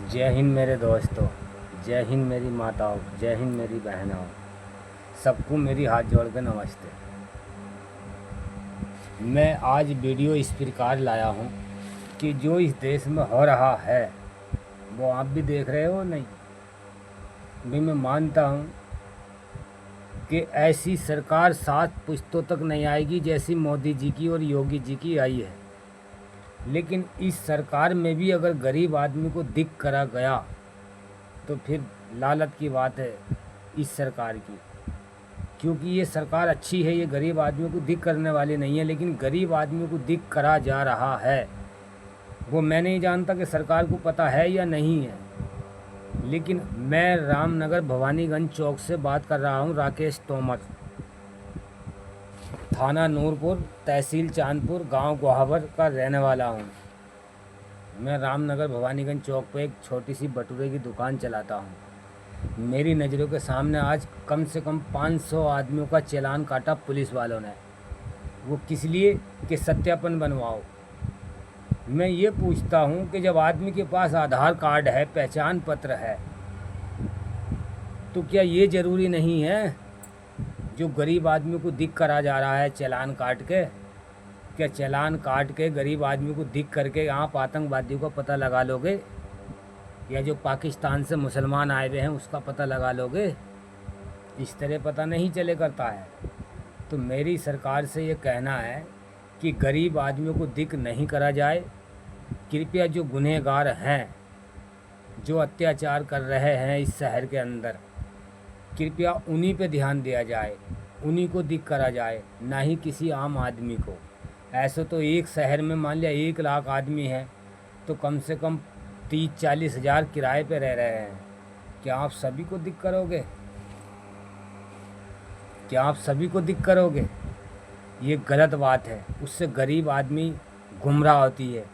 जय हिंद मेरे दोस्तों, जय हिंद मेरी माताओं, जय हिंद मेरी बहनों। सबको मेरी हाथ जोड़ के नमस्ते। मैं आज वीडियो इस प्रकार लाया हूँ कि जो इस देश में हो रहा है वो आप भी देख रहे हो नहीं। भी मैं मानता हूँ कि ऐसी सरकार 7 पुश्तों तक नहीं आएगी जैसी मोदी जी की और योगी जी की आई है। लेकिन इस सरकार में भी अगर गरीब आदमी को दिख करा गया तो फिर लालत की बात है इस सरकार की। क्योंकि ये सरकार अच्छी है, ये गरीब आदमियों को दिख करने वाली नहीं है, लेकिन गरीब आदमियों को दिख करा जा रहा है। वो मैं नहीं जानता कि सरकार को पता है या नहीं है, लेकिन मैं रामनगर भवानीगंज चौक से बात कर रहा हूँ। राकेश तोमर, थाना नूरपुर, तहसील चांदपुर, गांव गोहावर का रहने वाला हूँ। मैं रामनगर भवानीगंज चौक पे एक छोटी सी भटूरे की दुकान चलाता हूँ। मेरी नज़रों के सामने आज कम से कम 500 आदमियों का चालान काटा पुलिस वालों ने। वो किस लिए कि सत्यापन बनवाओ। मैं ये पूछता हूँ कि जब आदमी के पास आधार कार्ड है, पहचान पत्र है, तो क्या ये ज़रूरी नहीं है जो गरीब आदमी को दिख करा जा रहा है चालान काट के? क्या चालान काट के गरीब आदमी को दिख करके आप आतंकवादियों का पता लगा लोगे, या जो पाकिस्तान से मुसलमान आए हुए हैं उसका पता लगा लोगे? इस तरह पता नहीं चले करता है। तो मेरी सरकार से ये कहना है कि गरीब आदमियों को दिख नहीं करा जाए। कृपया जो गुनहगार हैं, जो अत्याचार कर रहे हैं इस शहर के अंदर, कृपया उन्हीं पे ध्यान दिया जाए, उन्हीं को दिख करा जाए, ना ही किसी आम आदमी को। ऐसे तो एक शहर में मान लिया 1 लाख आदमी है तो कम से कम 30-40 हज़ार किराए पे रह रहे हैं। क्या आप सभी को दिख करोगे? क्या आप सभी को दिख करोगे? ये गलत बात है। उससे गरीब आदमी गुमराह होती है,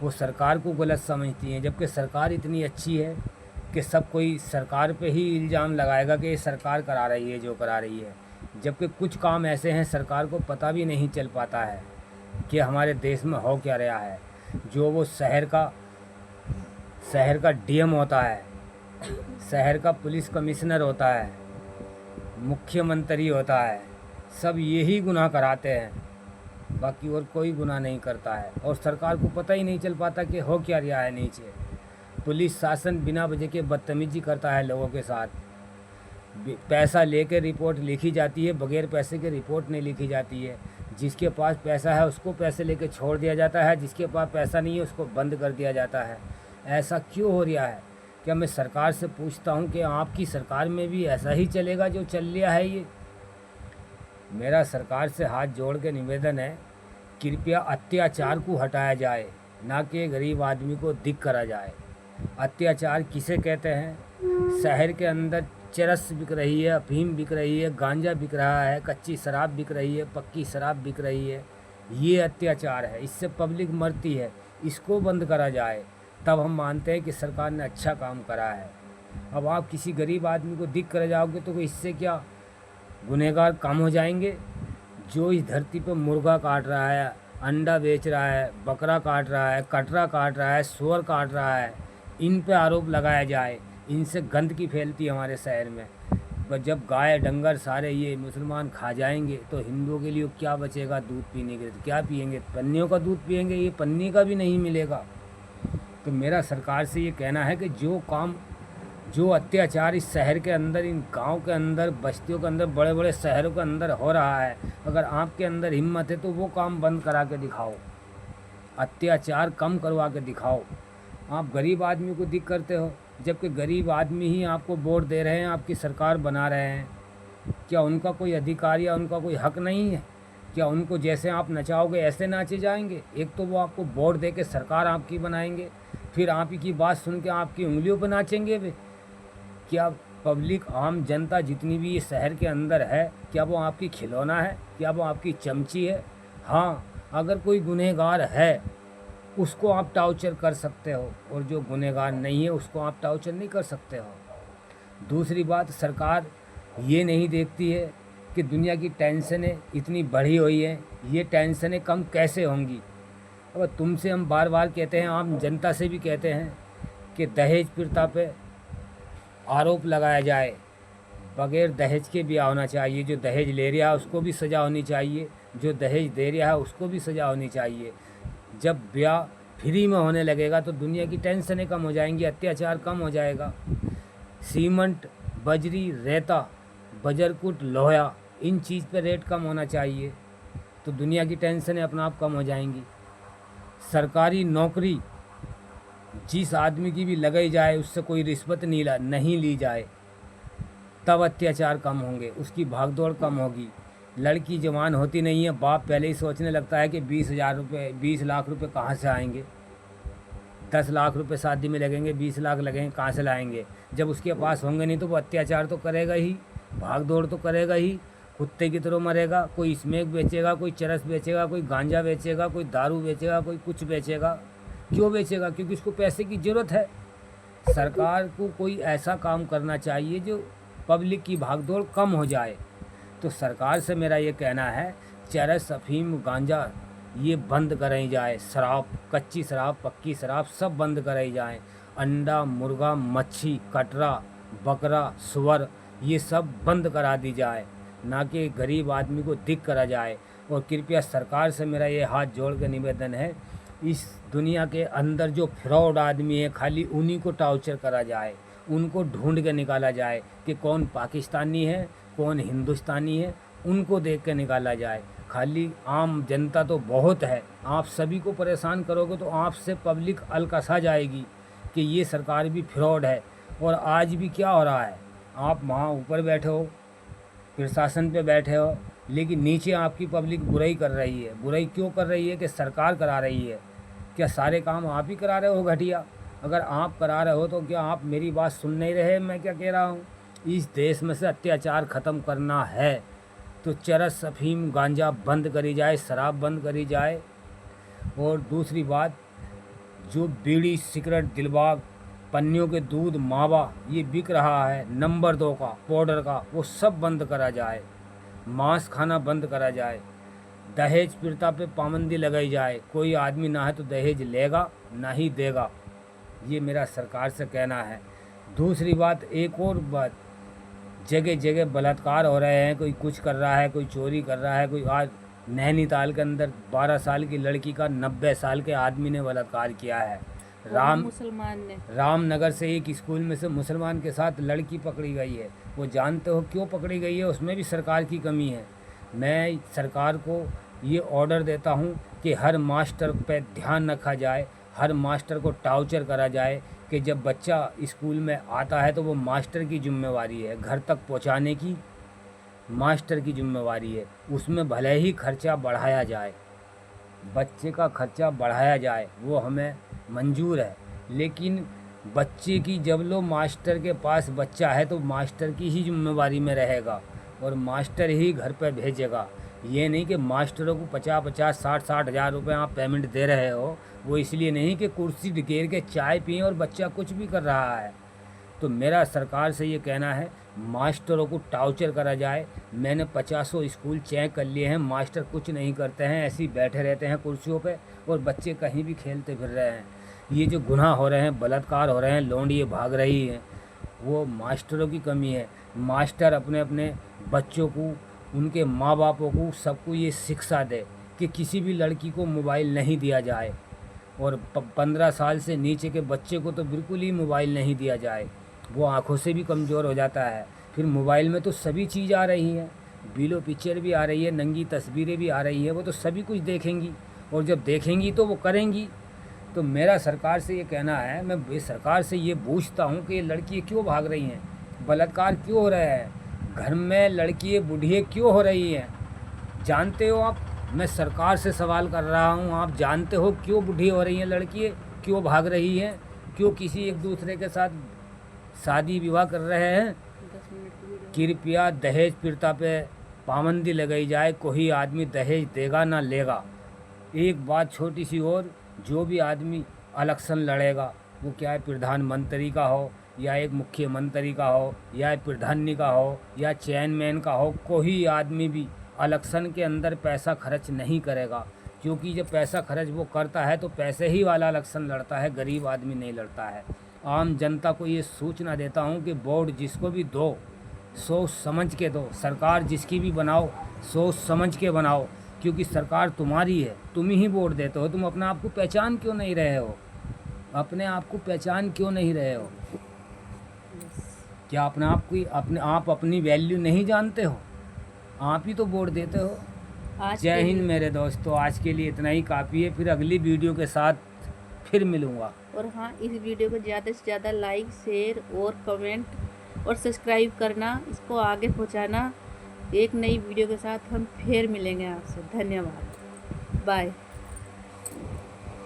वो सरकार को गलत समझती है। जबकि सरकार इतनी अच्छी है कि सब कोई सरकार पे ही इल्ज़ाम लगाएगा कि ये सरकार करा रही है जो करा रही है। जबकि कुछ काम ऐसे हैं सरकार को पता भी नहीं चल पाता है कि हमारे देश में हो क्या रहा है। जो वो शहर का डीएम होता है, शहर का पुलिस कमिश्नर होता है, मुख्यमंत्री होता है, सब यही गुनाह कराते हैं, बाकी और कोई गुनाह नहीं करता है। और सरकार को पता ही नहीं चल पाता कि हो क्या रहा है नीचे। पुलिस शासन बिना वजह के बदतमीजी करता है लोगों के साथ। पैसा लेके रिपोर्ट लिखी जाती है, बगैर पैसे के रिपोर्ट नहीं लिखी जाती है। जिसके पास पैसा है उसको पैसे लेके छोड़ दिया जाता है, जिसके पास पैसा नहीं है उसको बंद कर दिया जाता है। ऐसा क्यों हो रहा है? क्या मैं सरकार से पूछता हूँ कि आपकी सरकार में भी ऐसा ही चलेगा जो चल रहा है ये? मेरा सरकार से हाथ जोड़ के निवेदन है, कृपया अत्याचार को हटाया जाए, ना कि गरीब आदमी को दिख करा जाए। अत्याचार किसे कहते हैं? शहर के अंदर चरस बिक रही है, अफीम बिक रही है, गांजा बिक रहा है, कच्ची शराब बिक रही है, पक्की शराब बिक रही है। ये अत्याचार है, इससे पब्लिक मरती है। इसको बंद करा जाए, तब हम मानते हैं कि सरकार ने अच्छा काम करा है। अब आप किसी गरीब आदमी को दिख कर जाओगे तो इससे क्या गुनहगार कम हो जाएंगे? जो इस धरती पर मुर्गा काट रहा है, अंडा बेच रहा है, बकरा काट रहा है, कटरा काट रहा है, सुअर काट रहा है, इन पे आरोप लगाया जाए। इनसे गंदगी फैलती है हमारे शहर में। पर जब गाय डंगर सारे ये मुसलमान खा जाएंगे तो हिंदुओं के लिए क्या बचेगा दूध पीने के लिए? तो क्या पियेंगे? पन्नियों का दूध पियेंगे, ये पन्नी का भी नहीं मिलेगा। तो मेरा सरकार से ये कहना है कि जो अत्याचार इस शहर के अंदर, इन गांव के अंदर, बस्तियों के अंदर, बड़े बड़े शहरों के अंदर हो रहा है, अगर आपके अंदर हिम्मत है तो वो काम बंद करा के दिखाओ, अत्याचार कम करवा के दिखाओ। आप गरीब आदमी को दिख करते हो, जबकि गरीब आदमी ही आपको वोट दे रहे हैं, आपकी सरकार बना रहे हैं। क्या उनका कोई अधिकार या उनका कोई हक नहीं है? क्या उनको जैसे आप नचाओगे ऐसे नाचे जाएंगे? एक तो वो आपको वोट दे के सरकार आपकी बनाएंगे, फिर आप ही की बात सुन के आपकी उंगलियों पर नाचेंगे वे। क्या पब्लिक, आम जनता जितनी भी इस शहर के अंदर है, क्या वो आपकी खिलौना है? क्या वो आपकी चमची है? हाँ, अगर कोई गुनहगार है उसको आप टार्चर कर सकते हो, और जो गुनहगार नहीं है उसको आप टार्चर नहीं कर सकते हो। दूसरी बात, सरकार ये नहीं देखती है कि दुनिया की टेंशनें इतनी बढ़ी हुई हैं, ये टेंशनें कम कैसे होंगी। अब तुमसे हम बार बार कहते हैं, आम जनता से भी कहते हैं कि दहेज प्रथा पे आरोप लगाया जाए, बगैर दहेज के ब्याह होना चाहिए। जो दहेज ले रहा है उसको भी सज़ा होनी चाहिए, जो दहेज दे रहा है उसको भी सज़ा होनी चाहिए। जब ब्याह फ्री में होने लगेगा तो दुनिया की टेंशनें कम हो जाएंगी, अत्याचार कम हो जाएगा। सीमेंट, बजरी, रेता, बजरकुट, लोहा, इन चीज़ पे रेट कम होना चाहिए तो दुनिया की टेंशनें अपना आप कम हो जाएंगी। सरकारी नौकरी जिस आदमी की भी लगाई जाए उससे कोई रिश्वत नहीं ली जाए, तब अत्याचार कम होंगे, उसकी भागदौड़ कम होगी। लड़की जवान होती नहीं है, बाप पहले ही सोचने लगता है कि 20,000 रुपये, 20 लाख रुपए कहाँ से आएंगे, 10 लाख रुपए शादी में लगेंगे, 20 लाख लगेंगे, कहाँ से लाएंगे। जब उसके पास होंगे नहीं तो वो अत्याचार तो करेगा ही, भाग दौड़ तो करेगा ही, कुत्ते की तरह मरेगा। कोई स्मोक बेचेगा, कोई चरस बेचेगा, कोई गांजा बेचेगा, कोई दारू बेचेगा, कोई कुछ बेचेगा। क्यों बेचेगा? क्योंकि उसको पैसे की ज़रूरत है। सरकार को कोई ऐसा काम करना चाहिए जो पब्लिक की भागदौड़ कम हो जाए। तो सरकार से मेरा ये कहना है, चरस, अफीम, गांजा ये बंद कराई जाए। शराब, कच्ची शराब, पक्की शराब सब बंद कराई जाए। अंडा, मुर्गा, मच्छी, कटरा, बकरा, सुअर ये सब बंद करा दी जाए, ना कि गरीब आदमी को दिक करा जाए। और कृपया सरकार से मेरा ये हाथ जोड़ के निवेदन है, इस दुनिया के अंदर जो फ्रॉड आदमी है खाली उन्हीं को टॉर्चर करा जाए, उनको ढूंढ के निकाला जाए कि कौन पाकिस्तानी है, कौन हिंदुस्तानी है, उनको देख के निकाला जाए। खाली आम जनता तो बहुत है, आप सभी को परेशान करोगे तो आपसे पब्लिक अलकसा जाएगी कि ये सरकार भी फ्रॉड है। और आज भी क्या हो रहा है, आप वहाँ ऊपर बैठे हो, प्रशासन पे बैठे हो, लेकिन नीचे आपकी पब्लिक बुराई कर रही है। बुराई क्यों कर रही है? कि सरकार करा रही है। क्या सारे काम आप ही करा रहे हो घटिया? अगर आप करा रहे हो तो क्या आप मेरी बात सुन नहीं रहे? मैं क्या कह रहा हूँ, इस देश में से अत्याचार ख़त्म करना है तो चरस, अफीम, गांजा बंद करी जाए, शराब बंद करी जाए। और दूसरी बात, जो बीड़ी, सिगरेट, दिलबाग, पन्नियों के दूध, मावा ये बिक रहा है, नंबर 2 का, पाउडर का, वो सब बंद करा जाए। मांस खाना बंद करा जाए। दहेज प्रथा पे पाबंदी लगाई जाए। कोई आदमी ना है तो दहेज लेगा ना ही देगा, ये मेरा सरकार से कहना है। दूसरी बात, एक और बात, जगह जगह बलात्कार हो रहे हैं, कोई कुछ कर रहा है, कोई चोरी कर रहा है। कोई आज नैनीताल के अंदर 12 साल की लड़की का 90 साल के आदमी ने बलात्कार किया है। मुसलमान ने रामनगर से एक स्कूल में से मुसलमान के साथ लड़की पकड़ी गई है। वो जानते हो क्यों पकड़ी गई है? उसमें भी सरकार की कमी है। मैं सरकार को ये ऑर्डर देता हूँ कि हर मास्टर पे ध्यान रखा जाए, हर मास्टर को टार्चर करा जाए कि जब बच्चा स्कूल में आता है तो वो मास्टर की जिम्मेवारी है, घर तक पहुँचाने की मास्टर की जिम्मेवारी है। उसमें भले ही खर्चा बढ़ाया जाए, बच्चे का खर्चा बढ़ाया जाए, वो हमें मंजूर है, लेकिन बच्चे की जब लो मास्टर के पास बच्चा है तो मास्टर की ही जिम्मेवारी में रहेगा और मास्टर ही घर पर भेजेगा। ये नहीं कि मास्टरों को 50-50, 60-60 हज़ार रुपये आप पेमेंट दे रहे हो, वो इसलिए नहीं कि कुर्सी घेर के चाय पिए और बच्चा कुछ भी कर रहा है। तो मेरा सरकार से ये कहना है, मास्टरों को टार्चर करा जाए। मैंने 50 स्कूल चेक कर लिए हैं, मास्टर कुछ नहीं करते हैं, ऐसे ही बैठे रहते हैं कुर्सियों पे और बच्चे कहीं भी खेलते फिर रहे हैं। ये जो गुनाह हो रहे हैं, बलात्कार हो रहे हैं, लौंडियाँ भाग रही हैं, वो मास्टरों की कमी है। मास्टर अपने अपने बच्चों को, उनके माँ बापों को, सबको ये शिक्षा दे कि किसी भी लड़की को मोबाइल नहीं दिया जाए और 15 साल से नीचे के बच्चे को तो बिल्कुल ही मोबाइल नहीं दिया जाए। वो आँखों से भी कमज़ोर हो जाता है। फिर मोबाइल में तो सभी चीज़ आ रही हैं, वीडियो पिक्चर भी आ रही है, नंगी तस्वीरें भी आ रही हैं, वो तो सभी कुछ देखेंगी और जब देखेंगी तो वो करेंगी। तो मेरा सरकार से ये कहना है, मैं सरकार से ये पूछता हूँ कि ये लड़कियाँ क्यों भाग रही हैं, बलात्कार क्यों हो रहे हैं, घर में लड़कियाँ बूढ़ियाँ क्यों हो रही हैं? जानते हो आप? मैं सरकार से सवाल कर रहा हूँ, आप जानते हो क्यों बूढ़ी हो रही हैं लड़कियाँ, क्यों भाग रही हैं, क्यों किसी एक दूसरे के साथ शादी विवाह कर रहे हैं? कृपया दहेज प्रथा पे पाबंदी लगाई जाए। कोई आदमी दहेज देगा ना लेगा। एक बात छोटी सी और, जो भी आदमी इलेक्शन लड़ेगा, वो क्या है, प्रधानमंत्री का हो या एक मुख्यमंत्री का हो या प्रधानी का हो या चेयरमैन का हो, कोई आदमी भी इलेक्शन के अंदर पैसा खर्च नहीं करेगा, क्योंकि जब पैसा खर्च वो करता है तो पैसे ही वाला इलेक्शन लड़ता है, गरीब आदमी नहीं लड़ता है। आम जनता को ये सूचना देता हूँ कि वोट जिसको भी दो सोच समझ के दो। सरकार जिसकी भी बनाओ सोच समझ के बनाओ, क्योंकि सरकार तुम्हारी है, तुम ही वोट देते हो। तुम अपने आप को पहचान क्यों नहीं रहे हो? अपने आप को पहचान क्यों नहीं रहे हो? क्या अपने आप की आप अपनी वैल्यू नहीं जानते हो? आप ही तो वोट देते हो। आज जय के हिंद लिए- मेरे दोस्तों, आज के लिए इतना ही काफ़ी है। फिर अगली वीडियो के साथ फिर मिलूँगा। और हाँ, इस वीडियो को ज़्यादा से ज़्यादा लाइक, शेयर और कमेंट और सब्सक्राइब करना, इसको आगे पहुंचाना। एक नई वीडियो के साथ हम फिर मिलेंगे आपसे। धन्यवाद। बाय।